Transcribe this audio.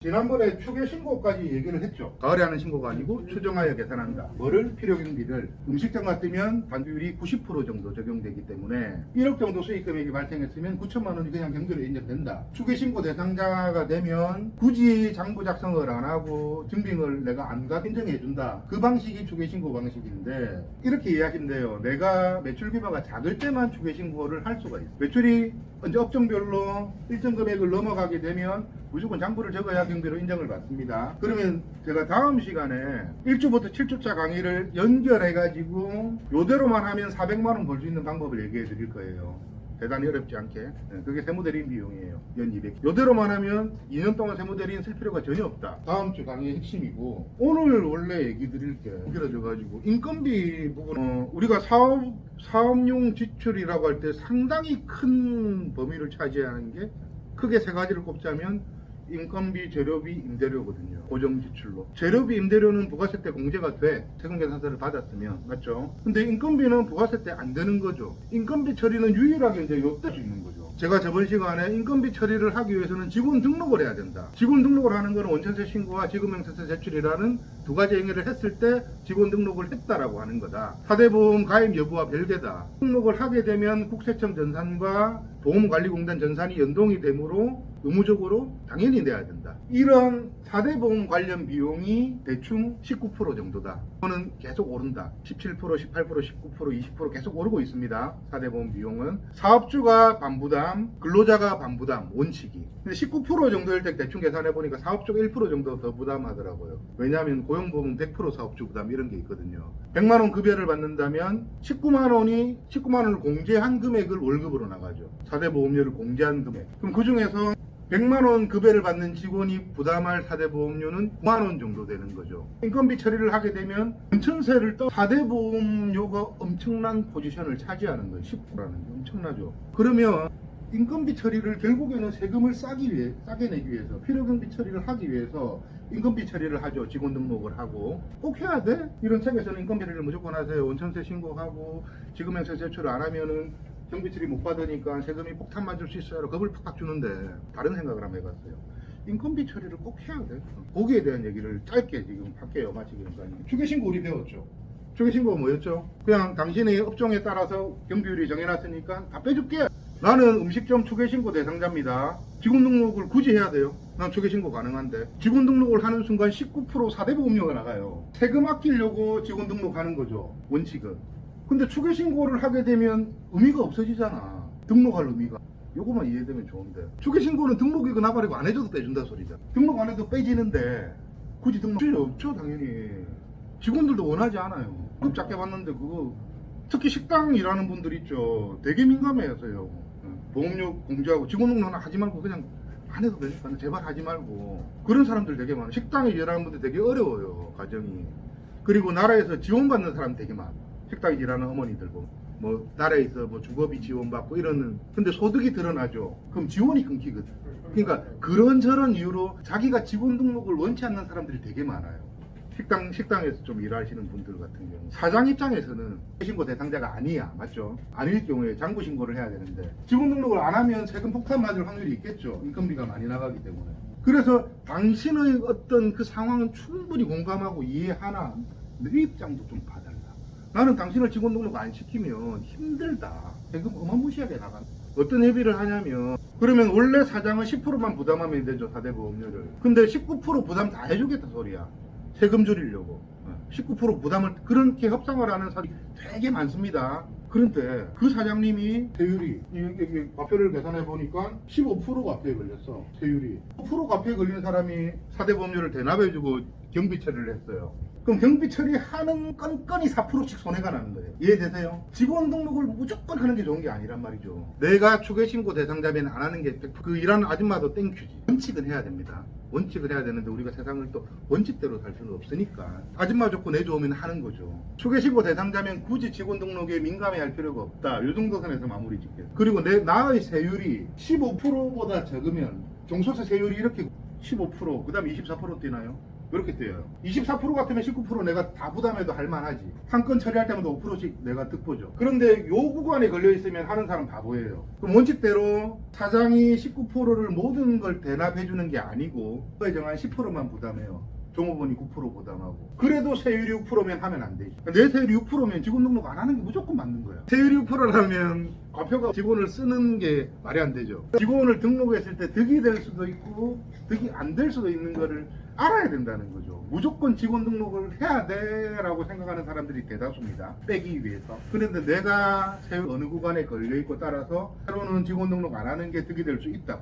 지난번에 추계 신고까지 얘기를 했죠. 가을에 하는 신고가 아니고 추정하여 계산한다. 뭐를? 필요경비를. 음식점 같으면 단비율이 90% 정도 적용되기 때문에 1억 정도 수익 금액이 발생했으면 9천만 원이 그냥 경비로 인정된다. 추계 신고 대상자가 되면 굳이 장부 작성을 안 하고 증빙을 내가 안가 인정해 준다. 그 방식이 추계 신고 방식인데 이렇게 이야기하시면 돼요. 내가 매출 규모가 작을 때만 추계 신고를 할 수가 있어요. 매출이 언제 업종별로 일정 금액을 넘어가게 되면 무조건 장부를 적어야 경비로 인정을 받습니다. 그러면 제가 다음 시간에 1주부터 7주차 강의를 연결해가지고 요대로만 하면 400만원 벌 수 있는 방법을 얘기해 드릴 거예요. 대단히 어렵지 않게. 그게 세무대리인 비용이에요. 연 200. 요대로만 하면 2년 동안 세무대리인 쓸 필요가 전혀 없다. 다음 주 강의의 핵심이고, 오늘 원래 얘기 드릴 게 길어져가지고 인건비 부분, 우리가 사업용 지출이라고 할 때 상당히 큰 범위를 차지하는 게 크게 세 가지를 꼽자면 인건비, 재료비, 임대료거든요. 고정지출로. 재료비, 임대료는 부가세 때 공제가 돼. 세금계산서를 받았으면. 맞죠? 근데 인건비는 부가세 때 안 되는 거죠. 인건비 처리는 유일하게 이제 요때 수 있는 거죠. 제가 저번 시간에 인건비 처리를 하기 위해서는 직원 등록을 해야 된다. 직원 등록을 하는 것은 원천세 신고와 지급명세서 제출이라는 두 가지 행위를 했을 때 직원 등록을 했다라고 하는 거다. 사대보험 가입 여부와 별개다. 등록을 하게 되면 국세청 전산과 보험관리공단 전산이 연동이 되므로 의무적으로 당연히 내야 된다. 이런 4대 보험 관련 비용이 대충 19% 정도다. 이거는 계속 오른다. 17%, 18%, 19%, 20% 계속 오르고 있습니다. 4대 보험 비용은. 사업주가 반부담, 근로자가 반부담, 원칙이. 근데 19% 정도일 때 대충 계산해 보니까 사업주가 1% 정도 더 부담하더라고요. 왜냐하면 고용보험 100% 사업주 부담 이런 게 있거든요. 100만 원 급여를 받는다면 19만 원을 공제한 금액을 월급으로 나가죠. 4대 보험료를 공제한 금액. 그럼 그 중에서 100만원 급여를 받는 직원이 부담할 4대 보험료는 9만원 정도 되는 거죠. 인건비 처리를 하게 되면 원천세를 떠 4대 보험료가 엄청난 포지션을 차지하는 거예요. 10%라는 게 엄청나죠. 그러면 인건비 처리를 결국에는 세금을 싸게 내기 위해서 필요경비 처리를 하기 위해서 인건비 처리를 하죠. 직원 등록을 하고 꼭 해야 돼? 이런 책에서는 인건비 처리를 무조건 하세요. 원천세 신고하고 지급명세 제출 안 하면은 경비 처리 못 받으니까 세금이 폭탄 맞을 수 있어요. 겁을 팍팍 주는데 다른 생각을 한번 해봤어요. 인건비 처리를 꼭 해야 돼. 거기에 대한 얘기를 짧게 지금 할게요. 마치기 전까지. 추계신고 우리 배웠죠. 추계신고가 뭐였죠? 그냥 당신의 업종에 따라서 경비율이 정해놨으니까 다 빼줄게. 나는 음식점 추계신고 대상자입니다. 직원 등록을 굳이 해야 돼요. 난 추계신고 가능한데 직원 등록을 하는 순간 19% 4대 보험료가 나가요. 세금 아끼려고 직원 등록하는 거죠. 원칙은. 근데 추계신고를 하게 되면 의미가 없어지잖아. 등록할 의미가. 요거만 이해되면 좋은데. 추계신고는 등록이고 나발이고 안 해줘도 빼준다 소리죠. 등록 안 해도 빼지는데 굳이 등록 필요 없죠 당연히. 직원들도 원하지 않아요. 급 작게 받는데 그거 특히 식당 일하는 분들 있죠. 되게 민감해서요. 보험료 공제하고 직원 등록 하지 말고 그냥 안 해도 되니까 제발 하지 말고. 그런 사람들 되게 많아요. 식당에 일하는 분들 되게 어려워요 가정이. 그리고 나라에서 지원받는 사람 되게 많아요. 식당에 일하는 어머니들 뭐 나라에서 뭐 주거비 지원받고 이러는. 근데 소득이 드러나죠. 그럼 지원이 끊기거든. 그러니까 그런저런 이유로 자기가 직원 등록을 원치 않는 사람들이 되게 많아요. 식당에서 좀 일하시는 분들 같은 경우 사장 입장에서는 신고 대상자가 아니야. 맞죠? 아닐 경우에 장부 신고를 해야 되는데 직원 등록을 안 하면 세금 폭탄 맞을 확률이 있겠죠. 인건비가 많이 나가기 때문에. 그래서 당신의 어떤 그 상황은 충분히 공감하고 이해하나 내 입장도 좀 봐달라. 나는 당신을 직원 등록 안 시키면 힘들다. 세금 어마무시하게 나간다. 어떤 협의를 하냐면 그러면 원래 사장은 10%만 부담하면 되죠. 4대 보험료를. 근데 19% 부담 다 해주겠다 소리야. 세금 줄이려고 19% 부담을. 그렇게 협상을 하는 사람이 되게 많습니다. 그런데 그 사장님이 세율이 과표를 계산해 보니까 15% 과표에 걸렸어. 세율이 5% 과표에 걸린 사람이 4대 보험료를 대납해주고 경비 처리를 했어요. 그럼 경비 처리하는 건건이 4%씩 손해가 나는 거예요. 이해되세요? 직원 등록을 무조건 하는 게 좋은 게 아니란 말이죠. 내가 추계신고 대상자면 안 하는 게 그 일하는 아줌마도 땡큐지. 원칙은 해야 됩니다. 원칙을 해야 되는데 우리가 세상을 또 원칙대로 살 수는 없으니까 아줌마 좋고 내 좋으면 하는 거죠. 추계신고 대상자면 굳이 직원 등록에 민감해 할 필요가 없다. 이 정도 선에서 마무리 짓게요. 그리고 나의 세율이 15%보다 적으면 종소세 세율이 이렇게 15%, 그 다음에 24% 뛰나요? 이렇게 뛰어요. 24% 같으면 19% 내가 다 부담해도 할만하지. 한 건 처리할 때마다 5%씩 내가 득보죠. 그런데 요 구간에 걸려 있으면 하는 사람 바보예요. 그럼 원칙대로 사장이 19%를 모든 걸 대납해 주는 게 아니고 그에 정한 10%만 부담해요. 종업원이 9% 부담하고. 그래도 세율이 6%면 하면 안 되지. 내 세율이 6%면 직원 등록 안 하는 게 무조건 맞는 거야. 세율이 6%라면 과표가 직원을 쓰는 게 말이 안 되죠. 직원을 등록했을 때 득이 될 수도 있고 득이 안 될 수도 있는 거를 알아야 된다는 거죠. 무조건 직원 등록을 해야 돼라고 생각하는 사람들이 대다수입니다. 빼기 위해서. 그런데 내가 세율 어느 구간에 걸려 있고 따라서 새로는 직원 등록 안 하는 게 득이 될 수 있다.